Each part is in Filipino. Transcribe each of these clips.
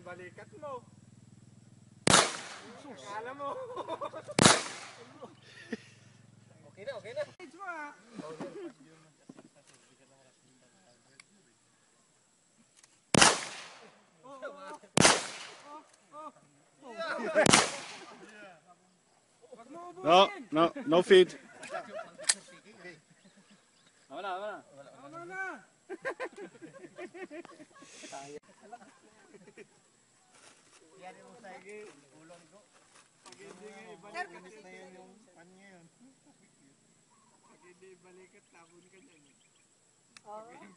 balikat mo. Akala mo. Okay na, okay na. No, no, no feed. Wala. Yan yung sige, ulong ko. Pag hindi ibalikat na yun yung pan ngayon. Pag hindi ibalikat, tabon ka dyan.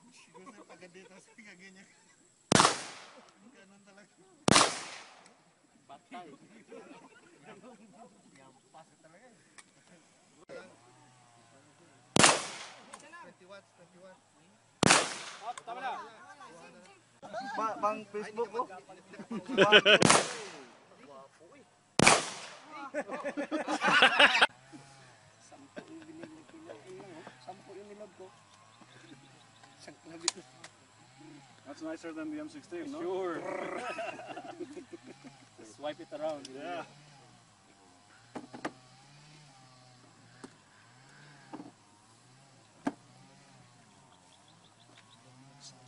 Gusto pag dito sa kaganyan. Ganun talaga. Patay. Yan, pasok talaga. 20 watts. Oh, tama na. Pang Facebook ko. Sampo yung nilog ko. That's nicer than the M16, no? Sure. Swipe it around. Yeah.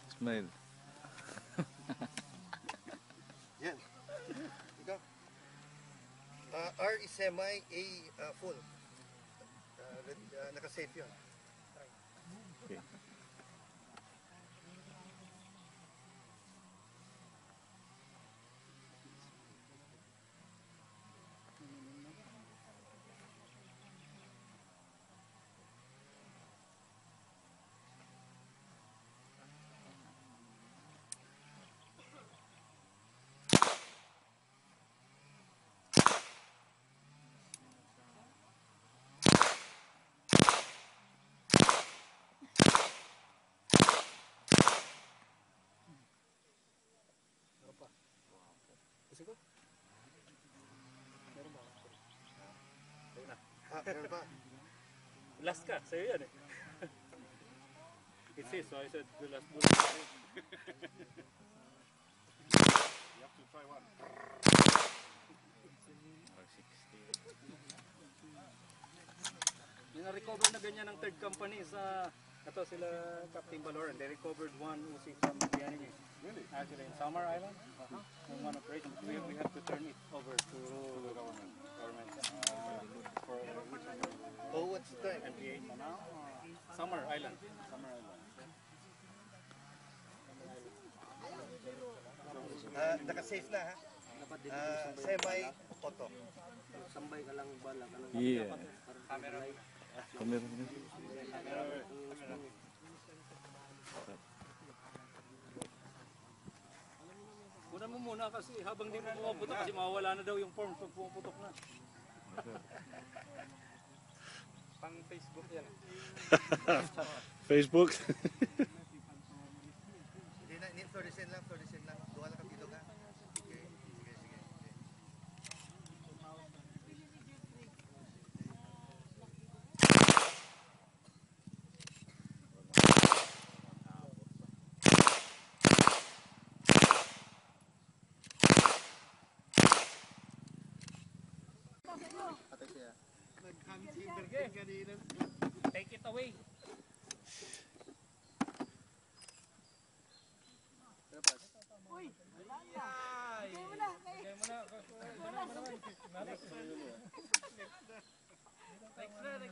Smile. Yan. Ikaw. R is semi, A full. Naka-safe yun. Okay. Gusto ko? Meron ba? Meron ba? Last ka, sa'yo yan eh. It says, so I said the last bullet. You have to try one. Yung na-recover na ganyan ng third company sa ito sila Captain Baloran. They recovered one Uzi from the enemy. Really? Actually in Samar Island. In one operation. We have to turn it over to the government. For which one? Oh, what's the time? MPA. Samar Island. Naka-safe na ha? Semi, auto. Sambay ka lang bala ka lang. Yeah. Camera. Camera. Kunan mo muna kasi habang di mo pumaputok kasi mawawala na daw yung form pag pumaputok na. Pang Facebook yan. Facebook? Hindi na, fluorescent lang. Duha lang kapito ka. Sige. Take it away. Uy, next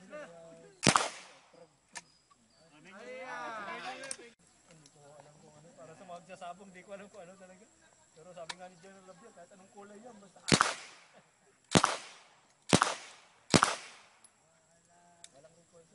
na. Para sa magsasabong, di ko alam kung ano talaga. Pero sabi nga ni General Labia, kahit anong kulay yan, basta walang record.